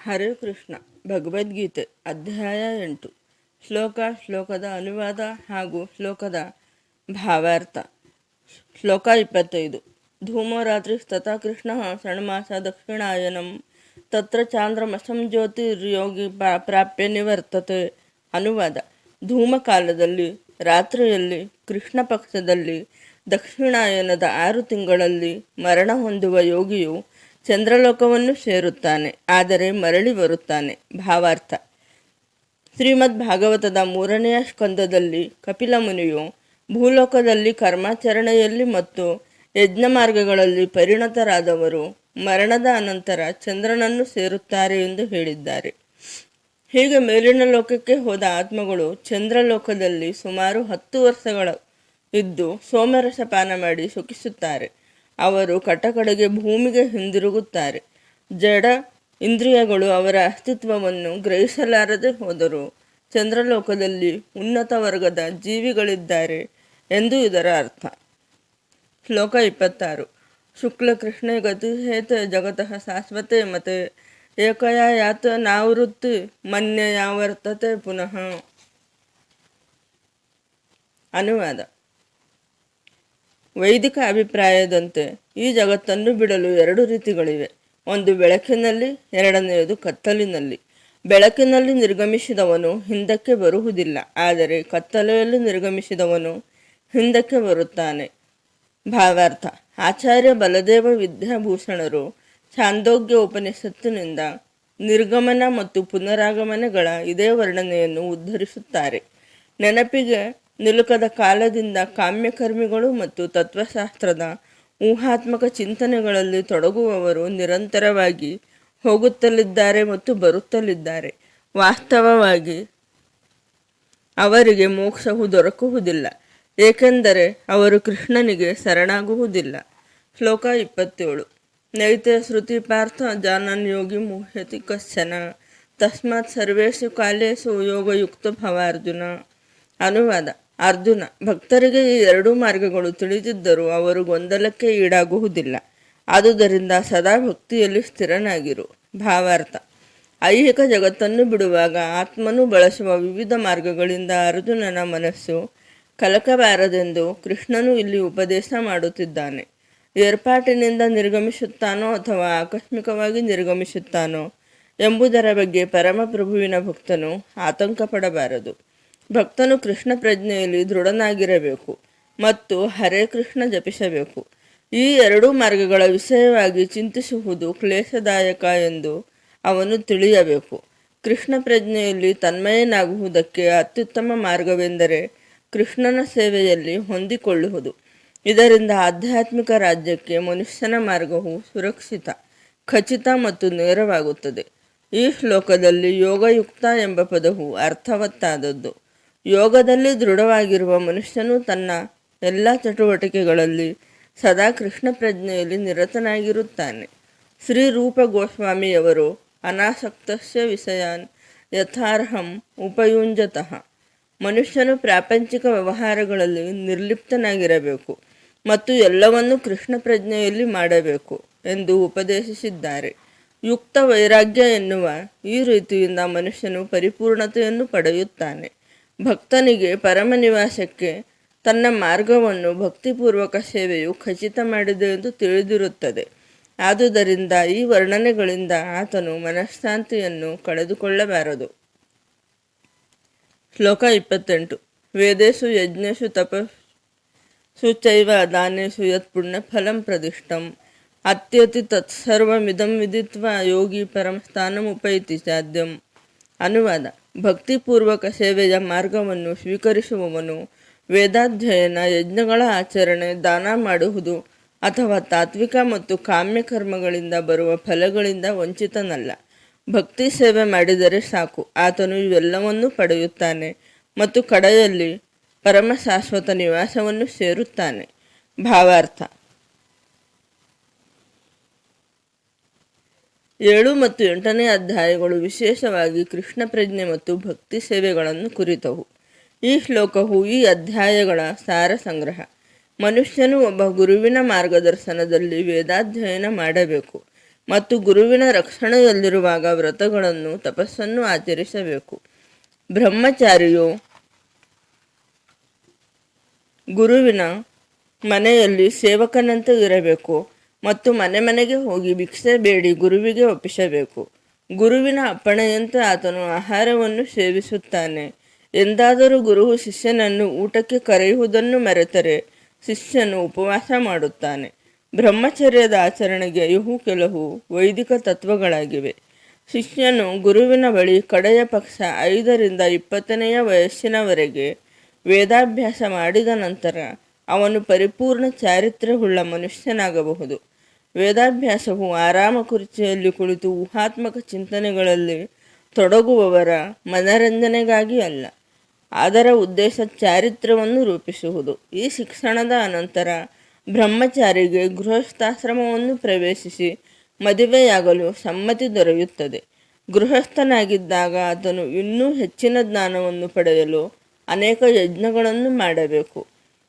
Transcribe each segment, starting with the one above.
ಹರೇ ಕೃಷ್ಣ. ಭಗವದ್ಗೀತೆ ಅಧ್ಯಾಯ 8. ಶ್ಲೋಕದ ಅನುವಾದ ಹಾಗೂ ಶ್ಲೋಕದ ಭಾವಾರ್ಥ. ಶ್ಲೋಕ 25. ಧೂಮೋ ರಾತ್ರಿ ತಥಾ ಕೃಷ್ಣ ಷಣ್ಮಾಸ ದಕ್ಷಿಣಾಯನಂ ತತ್ರ ಚಾಂದ್ರಮಸಂ ಜ್ಯೋತಿರ್ಯೋಗಿ ಪ್ರಾಪ್ಯ ನಿವರ್ತತೆ. ಅನುವಾದ. ಧೂಮಕಾಲದಲ್ಲಿ, ರಾತ್ರಿಯಲ್ಲಿ, ಕೃಷ್ಣ ಪಕ್ಷದಲ್ಲಿ, ದಕ್ಷಿಣಾಯನದ 6 ತಿಂಗಳಲ್ಲಿ ಮರಣ ಹೊಂದುವ ಯೋಗಿಯು ಚಂದ್ರಲೋಕವನ್ನು ಸೇರುತ್ತಾನೆ, ಆದರೆ ಮರಳಿ ಬರುತ್ತಾನೆ. ಭಾವಾರ್ಥ. ಶ್ರೀಮದ್ ಭಾಗವತದ 3ನೆಯ ಸ್ಕಂದದಲ್ಲಿ ಕಪಿಲ ಮುನಿಯು ಭೂಲೋಕದಲ್ಲಿ ಕರ್ಮಾಚರಣೆಯಲ್ಲಿ ಮತ್ತು ಯಜ್ಞ ಮಾರ್ಗಗಳಲ್ಲಿ ಪರಿಣತರಾದವರು ಮರಣದ ಅನಂತರ ಚಂದ್ರನನ್ನು ಸೇರುತ್ತಾರೆ ಎಂದು ಹೇಳಿದ್ದಾರೆ. ಹೀಗೆ ಮೇಲಿನ ಲೋಕಕ್ಕೆ ಹೋದ ಆತ್ಮಗಳು ಚಂದ್ರಲೋಕದಲ್ಲಿ ಸುಮಾರು 10 ವರ್ಷಗಳ ಇದ್ದು ಸೋಮರಸ ಪಾನ ಮಾಡಿ ಸುಖಿಸುತ್ತಾರೆ. ಅವರು ಕಟಕಡೆಗೆ ಭೂಮಿಗೆ ಹಿಂದಿರುಗುತ್ತಾರೆ. ಜಡ ಇಂದ್ರಿಯಗಳು ಅವರ ಅಸ್ತಿತ್ವವನ್ನು ಗ್ರಹಿಸಲಾರದೆ ಹೋದರೂ ಚಂದ್ರಲೋಕದಲ್ಲಿ ಉನ್ನತ ವರ್ಗದ ಜೀವಿಗಳಿದ್ದಾರೆ ಎಂದು ಇದರ ಅರ್ಥ. ಶ್ಲೋಕ 26. ಶುಕ್ಲ ಕೃಷ್ಣೇ ಗತಿ ಹೇತ ಜಗತಃ ಶಾಶ್ವತೆ ಮತೆ ಏಕಯ ಯಾತ ನಾವೃತ್ತಿ ಮನ್ಯಯ ವರ್ತತೆ ಪುನಃ. ಅನುವಾದ. ವೈದಿಕ ಅಭಿಪ್ರಾಯದಂತೆ ಈ ಜಗತ್ತನ್ನು ಬಿಡಲು 2 ರೀತಿಗಳಿವೆ. ಒಂದು ಬೆಳಕಿನಲ್ಲಿ, ಎರಡನೆಯದು ಕತ್ತಲಿನಲ್ಲಿ. ಬೆಳಕಿನಲ್ಲಿ ನಿರ್ಗಮಿಸಿದವನು ಹಿಂದಕ್ಕೆ ಬರುವುದಿಲ್ಲ, ಆದರೆ ಕತ್ತಲೆಯಲ್ಲಿ ನಿರ್ಗಮಿಸಿದವನು ಹಿಂದಕ್ಕೆ ಬರುತ್ತಾನೆ. ಭಾವಾರ್ಥ. ಆಚಾರ್ಯ ಬಲದೇವ ವಿದ್ಯಾಭೂಷಣರು ಛಾಂದೋಗ್ಯ ಉಪನಿಷತ್ತಿನಿಂದ ನಿರ್ಗಮನ ಮತ್ತು ಪುನರಾಗಮನಗಳ ಇದೇ ವರ್ಣನೆಯನ್ನು ಉದ್ಧರಿಸುತ್ತಾರೆ. ನೆನಪಿಗೆ ನಿಲುಕದ ಕಾಲದಿಂದ ಕಾಮ್ಯಕರ್ಮಿಗಳು ಮತ್ತು ತತ್ವಶಾಸ್ತ್ರದ ಊಹಾತ್ಮಕ ಚಿಂತನೆಗಳಲ್ಲಿ ತೊಡಗುವವರು ನಿರಂತರವಾಗಿ ಹೋಗುತ್ತಲಿದ್ದಾರೆ ಮತ್ತು ಬರುತ್ತಲಿದ್ದಾರೆ. ವಾಸ್ತವವಾಗಿ ಅವರಿಗೆ ಮೋಕ್ಷವು ದೊರಕುವುದಿಲ್ಲ, ಏಕೆಂದರೆ ಅವರು ಕೃಷ್ಣನಿಗೆ ಶರಣಾಗುವುದಿಲ್ಲ. ಶ್ಲೋಕ 27. ನೈತೆ ಶ್ರುತಿ ಪಾರ್ಥ ಜಾನನ್ ಯೋಗಿ ಮುಹ್ಯತಿ ಕಶ್ಚನ ತಸ್ಮಾತ್ ಸರ್ವೇಷು ಕಾಲೇಷು ಯೋಗಯುಕ್ತ ಭವಾರ್ಜುನ. ಅನುವಾದ. ಅರ್ಜುನ, ಭಕ್ತರಿಗೆ ಈ 2 ಮಾರ್ಗಗಳು ತಿಳಿದಿದ್ದರೂ ಅವರು ಗೊಂದಲಕ್ಕೆ ಈಡಾಗುವುದಿಲ್ಲ. ಆದುದರಿಂದ ಸದಾ ಭಕ್ತಿಯಲ್ಲಿ ಸ್ಥಿರನಾಗಿರು. ಭಾವಾರ್ಥ. ಐಹಿಕ ಜಗತ್ತನ್ನು ಬಿಡುವಾಗ ಆತ್ಮನು ಬಳಸುವ ವಿವಿಧ ಮಾರ್ಗಗಳಿಂದ ಅರ್ಜುನನ ಮನಸ್ಸು ಕಲಕಬಾರದೆಂದು ಕೃಷ್ಣನು ಇಲ್ಲಿ ಉಪದೇಶ ಮಾಡುತ್ತಿದ್ದಾನೆ. ಏರ್ಪಾಟಿನಿಂದ ನಿರ್ಗಮಿಸುತ್ತಾನೋ ಅಥವಾ ಆಕಸ್ಮಿಕವಾಗಿ ನಿರ್ಗಮಿಸುತ್ತಾನೋ ಎಂಬುದರ ಬಗ್ಗೆ ಪರಮಪ್ರಭುವಿನ ಭಕ್ತನು ಆತಂಕ ಪಡಬಾರದು. ಭಕ್ತನು ಕೃಷ್ಣ ಪ್ರಜ್ಞೆಯಲ್ಲಿ ದೃಢನಾಗಿರಬೇಕು ಮತ್ತು ಹರೇ ಕೃಷ್ಣ ಜಪಿಸಬೇಕು. ಈ 2 ಮಾರ್ಗಗಳ ವಿಷಯವಾಗಿ ಚಿಂತಿಸುವುದು ಕ್ಲೇಶದಾಯಕ ಎಂದು ಅವನು ತಿಳಿಯಬೇಕು. ಕೃಷ್ಣ ಪ್ರಜ್ಞೆಯಲ್ಲಿ ತನ್ಮಯನಾಗುವುದಕ್ಕೆ ಅತ್ಯುತ್ತಮ ಮಾರ್ಗವೆಂದರೆ ಕೃಷ್ಣನ ಸೇವೆಯಲ್ಲಿ ಹೊಂದಿಕೊಳ್ಳುವುದು. ಇದರಿಂದ ಆಧ್ಯಾತ್ಮಿಕ ರಾಜ್ಯಕ್ಕೆ ಮನುಷ್ಯನ ಮಾರ್ಗವು ಸುರಕ್ಷಿತ, ಖಚಿತ ಮತ್ತು ನೇರವಾಗುತ್ತದೆ. ಈ ಶ್ಲೋಕದಲ್ಲಿ ಯೋಗಯುಕ್ತ ಎಂಬ ಪದವು ಅರ್ಥವತ್ತಾದದ್ದು. ಯೋಗದಲ್ಲಿ ದೃಢವಾಗಿರುವ ಮನುಷ್ಯನು ತನ್ನ ಎಲ್ಲ ಚಟುವಟಿಕೆಗಳಲ್ಲಿ ಸದಾ ಕೃಷ್ಣ ಪ್ರಜ್ಞೆಯಲ್ಲಿ ನಿರತನಾಗಿರುತ್ತಾನೆ. ಶ್ರೀ ರೂಪ ಗೋಸ್ವಾಮಿಯವರು ಅನಾಸಕ್ತಸ್ಯ ವಿಷಯಾನ್ ಯಥಾರ್ಹಂ ಉಪಯುಂಜತಃ. ಮನುಷ್ಯನು ಪ್ರಾಪಂಚಿಕ ವ್ಯವಹಾರಗಳಲ್ಲಿ ನಿರ್ಲಿಪ್ತನಾಗಿರಬೇಕು ಮತ್ತು ಎಲ್ಲವನ್ನೂ ಕೃಷ್ಣ ಪ್ರಜ್ಞೆಯಲ್ಲಿ ಮಾಡಬೇಕು ಎಂದು ಉಪದೇಶಿಸಿದ್ದಾರೆ. ಯುಕ್ತ ವೈರಾಗ್ಯ ಎನ್ನುವ ಈ ರೀತಿಯಿಂದ ಮನುಷ್ಯನು ಪರಿಪೂರ್ಣತೆಯನ್ನು ಪಡೆಯುತ್ತಾನೆ. ಭಕ್ತನಿಗೆ ಪರಮ ನಿವಾಸಕ್ಕೆ ತನ್ನ ಮಾರ್ಗವನ್ನು ಭಕ್ತಿಪೂರ್ವಕ ಸೇವೆಯು ಖಚಿತ ಮಾಡಿದೆ ಎಂದು ತಿಳಿದಿರುತ್ತದೆ. ಆದುದರಿಂದ ಈ ವರ್ಣನೆಗಳಿಂದ ಆತನು ಮನಃಶಾಂತಿಯನ್ನು ಕಳೆದುಕೊಳ್ಳಬಾರದು. ಶ್ಲೋಕ 28. ವೇದೇಶು ಯಜ್ಞೇಶು ತಪಸ್ಸು ಚೈವ ದಾನೇಶು ಯತ್ ಪುಣ್ಯ ಫಲಂ ಪ್ರದಿಷ್ಟಂ ಅತ್ಯತಿ ತತ್ಸರ್ವಮಿದಂ ವಿದಿತ್ವ ಯೋಗಿ ಪರಮಸ್ಥಾನಮುಪೈತಿ ಸಾಧ್ಯಂ. ಅನುವಾದ. ಭಕ್ತಿಪೂರ್ವಕ ಸೇವೆಯ ಮಾರ್ಗವನ್ನು ಸ್ವೀಕರಿಸುವವನು ವೇದಾಧ್ಯಯನ, ಯಜ್ಞಗಳ ಆಚರಣೆ, ದಾನ ಮಾಡುವುದು ಅಥವಾ ತಾತ್ವಿಕ ಮತ್ತು ಕಾಮ್ಯ ಕರ್ಮಗಳಿಂದ ಬರುವ ಫಲಗಳಿಂದ ವಂಚಿತನಲ್ಲ. ಭಕ್ತಿ ಸೇವೆ ಮಾಡಿದರೆ ಸಾಕು, ಆತನು ಇವೆಲ್ಲವನ್ನೂ ಪಡೆಯುತ್ತಾನೆ ಮತ್ತು ಕಡೆಯಲ್ಲಿ ಪರಮ ಶಾಶ್ವತ ನಿವಾಸವನ್ನು ಸೇರುತ್ತಾನೆ. ಭಾವಾರ್ಥ. 7 ಮತ್ತು 8ನೇ ಅಧ್ಯಾಯಗಳು ವಿಶೇಷವಾಗಿ ಕೃಷ್ಣ ಪ್ರಜ್ಞೆ ಮತ್ತು ಭಕ್ತಿ ಸೇವೆಗಳನ್ನು ಕುರಿತವು. ಈ ಶ್ಲೋಕವು ಈ ಅಧ್ಯಾಯಗಳ ಸಾರ ಸಂಗ್ರಹ. ಮನುಷ್ಯನು ಒಬ್ಬ ಗುರುವಿನ ಮಾರ್ಗದರ್ಶನದಲ್ಲಿ ವೇದಾಧ್ಯಯನ ಮಾಡಬೇಕು. ಮತ್ತು ಗುರುವಿನ ರಕ್ಷಣೆಯಲ್ಲಿರುವಾಗ ವ್ರತಗಳನ್ನು ತಪಸ್ಸನ್ನು ಆಚರಿಸಬೇಕು. ಬ್ರಹ್ಮಚಾರಿಯು ಗುರುವಿನ ಮನೆಯಲ್ಲಿ ಸೇವಕನಂತೆ ಇರಬೇಕು ಮತ್ತು ಮನೆ ಮನೆಗೆ ಹೋಗಿ ಭಿಕ್ಷೆ ಬೇಡಿ ಗುರುವಿಗೆ ಒಪ್ಪಿಸಬೇಕು. ಗುರುವಿನ ಅಪ್ಪಣೆಯಂತೆ ಆತನು ಆಹಾರವನ್ನು ಸೇವಿಸುತ್ತಾನೆ. ಎಂದಾದರೂ ಗುರುವು ಶಿಷ್ಯನನ್ನು ಊಟಕ್ಕೆ ಕರೆಯುವುದನ್ನು ಮರೆತರೆ ಶಿಷ್ಯನು ಉಪವಾಸ ಮಾಡುತ್ತಾನೆ. ಬ್ರಹ್ಮಚರ್ಯದ ಆಚರಣೆಗೆ ಇವು ಕೆಲವು ವೈದಿಕ ತತ್ವಗಳಾಗಿವೆ. ಶಿಷ್ಯನು ಗುರುವಿನ ಬಳಿ ಕಡೆಯ ಪಕ್ಷ 5ರಿಂದ 20ನೆಯ ವಯಸ್ಸಿನವರೆಗೆ ವೇದಾಭ್ಯಾಸ ಮಾಡಿದ ನಂತರ ಅವನು ಪರಿಪೂರ್ಣ ಚಾರಿತ್ರ್ಯವುಳ್ಳ ಮನುಷ್ಯನಾಗಬಹುದು. ವೇದಾಭ್ಯಾಸವು ಆರಾಮ ಕುರ್ಚಿಯಲ್ಲಿ ಕುಳಿತು ಊಹಾತ್ಮಕ ಚಿಂತನೆಗಳಲ್ಲಿ ತೊಡಗುವವರ ಮನರಂಜನೆಗಾಗಿ ಅಲ್ಲ. ಅದರ ಉದ್ದೇಶ ಚಾರಿತ್ರ್ಯವನ್ನು ರೂಪಿಸುವುದು. ಈ ಶಿಕ್ಷಣದ ಅನಂತರ ಬ್ರಹ್ಮಚಾರಿಗೆ ಗೃಹಸ್ಥಾಶ್ರಮವನ್ನು ಪ್ರವೇಶಿಸಿ ಮದುವೆಯಾಗಲು ಸಮ್ಮತಿ ದೊರೆಯುತ್ತದೆ. ಗೃಹಸ್ಥನಾಗಿದ್ದಾಗ ಆತನು ಇನ್ನೂ ಹೆಚ್ಚಿನ ಜ್ಞಾನವನ್ನು ಪಡೆಯಲು ಅನೇಕ ಯಜ್ಞಗಳನ್ನು ಮಾಡಬೇಕು.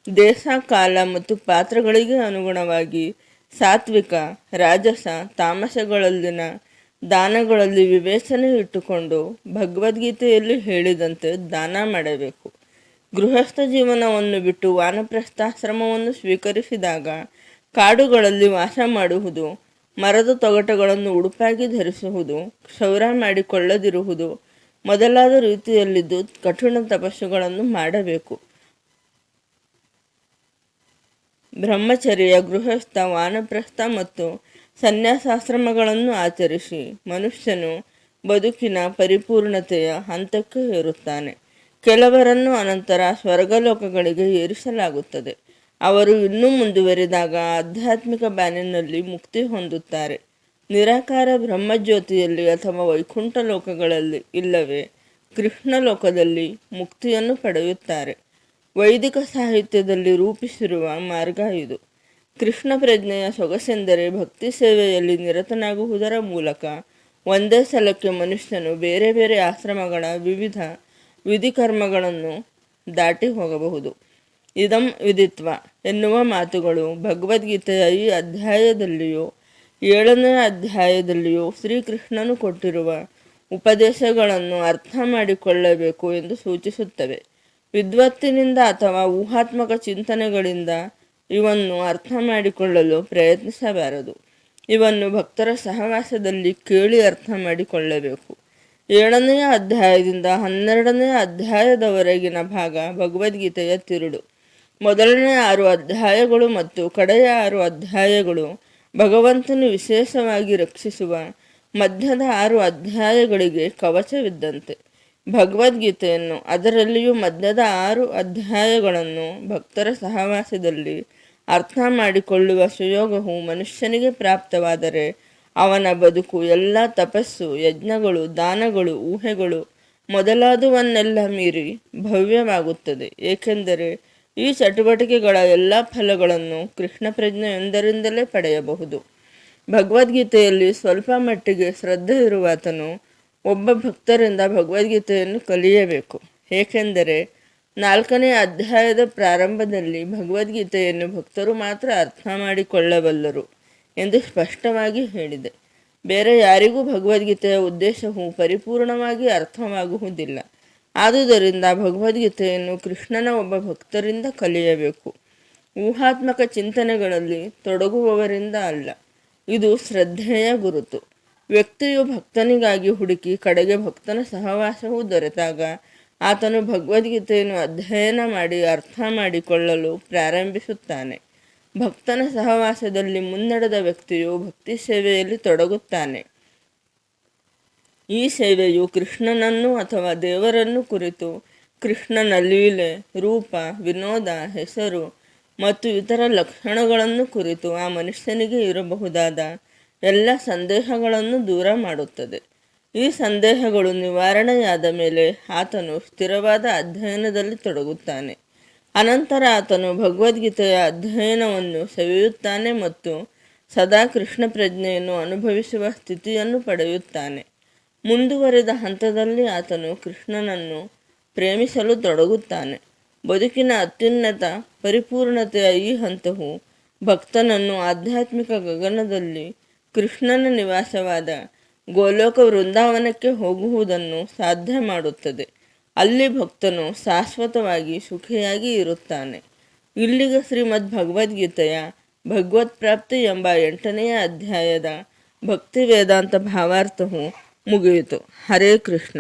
ದೇಶ, ಕಾಲ ಮತ್ತು ಪಾತ್ರಗಳಿಗೆ ಅನುಗುಣವಾಗಿ ಸಾತ್ವಿಕ, ರಾಜಸ, ತಾಮಸಗಳಲ್ಲಿನ ದಾನಗಳಲ್ಲಿ ವಿವೇಚನೆ ಇಟ್ಟುಕೊಂಡು ಭಗವದ್ಗೀತೆಯಲ್ಲಿ ಹೇಳಿದಂತೆ ದಾನ ಮಾಡಬೇಕು. ಗೃಹಸ್ಥ ಜೀವನವನ್ನು ಬಿಟ್ಟು ವಾನಪ್ರಸ್ಥಾಶ್ರಮವನ್ನು ಸ್ವೀಕರಿಸಿದಾಗ ಕಾಡುಗಳಲ್ಲಿ ವಾಸ ಮಾಡುವುದು, ಮರದ ತೊಗಟೆಗಳನ್ನು ಉಡುಪಾಗಿ ಧರಿಸುವುದು, ಕ್ಷೌರ ಮಾಡಿಕೊಳ್ಳದಿರುವುದು ಮೊದಲಾದ ರೀತಿಯಲ್ಲಿದ್ದು ಕಠಿಣ ತಪಸ್ಸುಗಳನ್ನು ಮಾಡಬೇಕು. ಬ್ರಹ್ಮಚರ್ಯ, ಗೃಹಸ್ಥ, ವಾನಪ್ರಸ್ಥ ಮತ್ತು ಸನ್ಯಾಸಾಶ್ರಮಗಳನ್ನು ಆಚರಿಸಿ ಮನುಷ್ಯನು ಬದುಕಿನ ಪರಿಪೂರ್ಣತೆಯ ಹಂತಕ್ಕೆ ಏರುತ್ತಾನೆ. ಕೆಲವರನ್ನು ಅನಂತರ ಸ್ವರ್ಗಲೋಕಗಳಿಗೆ ಏರಿಸಲಾಗುತ್ತದೆ. ಅವರು ಇನ್ನೂ ಮುಂದುವರಿದಾಗ ಆಧ್ಯಾತ್ಮಿಕ ಬಾನಿನಲ್ಲಿ ಮುಕ್ತಿ ಹೊಂದುತ್ತಾರೆ. ನಿರಾಕಾರ ಬ್ರಹ್ಮಜ್ಯೋತಿಯಲ್ಲಿ ಅಥವಾ ವೈಕುಂಠ ಲೋಕಗಳಲ್ಲಿ ಇಲ್ಲವೇ ಕೃಷ್ಣ ಲೋಕದಲ್ಲಿ ಮುಕ್ತಿಯನ್ನು ಪಡೆಯುತ್ತಾರೆ. ವೈದಿಕ ಸಾಹಿತ್ಯದಲ್ಲಿ ರೂಪಿಸಿರುವ ಮಾರ್ಗ ಇದು. ಕೃಷ್ಣ ಪ್ರಜ್ಞೆಯ ಸೊಗಸೆಂದರೆ ಭಕ್ತಿ ಸೇವೆಯಲ್ಲಿ ನಿರತನಾಗುವುದರ ಮೂಲಕ ಒಂದೇ ಸಲಕ್ಕೆ ಮನುಷ್ಯನು ಬೇರೆ ಬೇರೆ ಆಶ್ರಮಗಳ ವಿವಿಧ ವಿಧಿಕರ್ಮಗಳನ್ನು ದಾಟಿ ಹೋಗಬಹುದು. ಇದಂ ವಿದಿತ್ವ ಎನ್ನುವ ಮಾತುಗಳು ಭಗವದ್ಗೀತೆಯ ಈ ಅಧ್ಯಾಯದಲ್ಲಿಯೂ 7ನೇ ಅಧ್ಯಾಯದಲ್ಲಿಯೂ ಶ್ರೀಕೃಷ್ಣನು ಕೊಟ್ಟಿರುವ ಉಪದೇಶಗಳನ್ನು ಅರ್ಥ ಮಾಡಿಕೊಳ್ಳಬೇಕು ಎಂದು ಸೂಚಿಸುತ್ತವೆ. ವಿದ್ವತ್ತಿನಿಂದ ಅಥವಾ ಊಹಾತ್ಮಕ ಚಿಂತನೆಗಳಿಂದ ಇವನ್ನು ಅರ್ಥ ಮಾಡಿಕೊಳ್ಳಲು ಪ್ರಯತ್ನಿಸಬಾರದು. ಇವನ್ನು ಭಕ್ತರ ಸಹವಾಸದಲ್ಲಿ ಕೇಳಿ ಅರ್ಥ ಮಾಡಿಕೊಳ್ಳಬೇಕು. 7ನೇ ಅಧ್ಯಾಯದಿಂದ 12ನೇ ಅಧ್ಯಾಯದವರೆಗಿನ ಭಾಗ ಭಗವದ್ಗೀತೆಯ ತಿರುಳು. ಮೊದಲನೇ 6 ಅಧ್ಯಾಯಗಳು ಮತ್ತು ಕಡೆಯ 6 ಅಧ್ಯಾಯಗಳು ಭಗವಂತನು ವಿಶೇಷವಾಗಿ ರಕ್ಷಿಸುವ ಮಧ್ಯದ 6 ಅಧ್ಯಾಯಗಳಿಗೆ ಕವಚವಿದ್ದಂತೆ. ಭಗವದ್ಗೀತೆಯನ್ನು, ಅದರಲ್ಲಿಯೂ ಮಧ್ಯದ 6 ಅಧ್ಯಾಯಗಳನ್ನು ಭಕ್ತರ ಸಹವಾಸದಲ್ಲಿ ಅರ್ಥ ಮಾಡಿಕೊಳ್ಳುವ ಸುಯೋಗವು ಮನುಷ್ಯನಿಗೆ ಪ್ರಾಪ್ತವಾದರೆ ಅವನ ಬದುಕು ಎಲ್ಲ ತಪಸ್ಸು, ಯಜ್ಞಗಳು, ದಾನಗಳು, ಊಹೆಗಳು ಮೊದಲಾದವನ್ನೆಲ್ಲ ಮೀರಿ ಭವ್ಯವಾಗುತ್ತದೆ. ಏಕೆಂದರೆ ಈ ಚಟುವಟಿಕೆಗಳ ಎಲ್ಲ ಫಲಗಳನ್ನು ಕೃಷ್ಣ ಪ್ರಜ್ಞೆಯೊಂದರಿಂದಲೇ ಪಡೆಯಬಹುದು. ಭಗವದ್ಗೀತೆಯಲ್ಲಿ ಸ್ವಲ್ಪ ಮಟ್ಟಿಗೆ ಶ್ರದ್ಧೆ ಇರುವಾತನು ಒಬ್ಬ ಭಕ್ತರಿಂದ ಭಗವದ್ಗೀತೆಯನ್ನು ಕಲಿಯಬೇಕು. ಏಕೆಂದರೆ 4ನೇ ಅಧ್ಯಾಯದ ಪ್ರಾರಂಭದಲ್ಲಿ ಭಗವದ್ಗೀತೆಯನ್ನು ಭಕ್ತರು ಮಾತ್ರ ಅರ್ಥ ಮಾಡಿಕೊಳ್ಳಬಲ್ಲರು ಎಂದು ಸ್ಪಷ್ಟವಾಗಿ ಹೇಳಿದೆ. ಬೇರೆ ಯಾರಿಗೂ ಭಗವದ್ಗೀತೆಯ ಉದ್ದೇಶವು ಪರಿಪೂರ್ಣವಾಗಿ ಅರ್ಥವಾಗುವುದಿಲ್ಲ. ಆದುದರಿಂದ ಭಗವದ್ಗೀತೆಯನ್ನು ಕೃಷ್ಣನ ಒಬ್ಬ ಭಕ್ತರಿಂದ ಕಲಿಯಬೇಕು, ಊಹಾತ್ಮಕ ಚಿಂತನೆಗಳಲ್ಲಿ ತೊಡಗುವವರಿಂದ ಅಲ್ಲ. ಇದು ಶ್ರದ್ಧೆಯ ಗುರುತು. ವ್ಯಕ್ತಿಯು ಭಕ್ತನಿಗಾಗಿ ಹುಡುಕಿ ಕಡೆಗೆ ಭಕ್ತನ ಸಹವಾಸವು ದೊರೆತಾಗ ಆತನು ಭಗವದ್ಗೀತೆಯನ್ನು ಅಧ್ಯಯನ ಮಾಡಿ ಅರ್ಥ ಮಾಡಿಕೊಳ್ಳಲು ಪ್ರಾರಂಭಿಸುತ್ತಾನೆ. ಭಕ್ತನ ಸಹವಾಸದಲ್ಲಿ ಮುನ್ನಡೆದ ವ್ಯಕ್ತಿಯು ಭಕ್ತಿ ಸೇವೆಯಲ್ಲಿ ತೊಡಗುತ್ತಾನೆ. ಈ ಸೇವೆಯು ಕೃಷ್ಣನನ್ನು ಅಥವಾ ದೇವರನ್ನು ಕುರಿತು ಕೃಷ್ಣನ ಲೀಲೆ, ರೂಪ, ವಿನೋದ, ಹೆಸರು ಮತ್ತು ಇತರ ಲಕ್ಷಣಗಳನ್ನು ಕುರಿತು ಆ ಮನುಷ್ಯನಿಗೆ ಇರಬಹುದಾದ ಎಲ್ಲ ಸಂದೇಹಗಳನ್ನು ದೂರ ಮಾಡುತ್ತದೆ. ಈ ಸಂದೇಹಗಳು ನಿವಾರಣೆಯಾದ ಮೇಲೆ ಆತನು ಸ್ಥಿರವಾದ ಅಧ್ಯಯನದಲ್ಲಿ ತೊಡಗುತ್ತಾನೆ. ಅನಂತರ ಆತನು ಭಗವದ್ಗೀತೆಯ ಅಧ್ಯಯನವನ್ನು ಸವಿಯುತ್ತಾನೆ ಮತ್ತು ಸದಾ ಕೃಷ್ಣ ಪ್ರಜ್ಞೆಯನ್ನು ಅನುಭವಿಸುವ ಸ್ಥಿತಿಯನ್ನು ಪಡೆಯುತ್ತಾನೆ. ಮುಂದುವರಿದ ಹಂತದಲ್ಲಿ ಆತನು ಕೃಷ್ಣನನ್ನು ಪ್ರೇಮಿಸಲು ತೊಡಗುತ್ತಾನೆ. ಬದುಕಿನ ಅತ್ಯುನ್ನತ ಪರಿಪೂರ್ಣತೆಯ ಈ ಹಂತವು ಭಕ್ತನನ್ನು ಆಧ್ಯಾತ್ಮಿಕ ಗಗನದಲ್ಲಿ ಕೃಷ್ಣನ ನಿವಾಸವಾದ ಗೋಲೋಕ ವೃಂದಾವನಕ್ಕೆ ಹೋಗುವುದನ್ನು ಸಾಧ್ಯ ಮಾಡುತ್ತದೆ. ಅಲ್ಲಿ ಭಕ್ತನು ಶಾಶ್ವತವಾಗಿ ಸುಖಿಯಾಗಿ ಇರುತ್ತಾನೆ. ಇಲ್ಲಿಗೆ ಶ್ರೀಮದ್ ಭಗವದ್ಗೀತೆಯ ಭಗವತ್ ಪ್ರಾಪ್ತಿ ಎಂಬ 8ನೇ ಅಧ್ಯಾಯದ ಭಕ್ತಿ ವೇದಾಂತ ಭಾವಾರ್ಥವು ಮುಗಿಯಿತು. ಹರೇ ಕೃಷ್ಣ.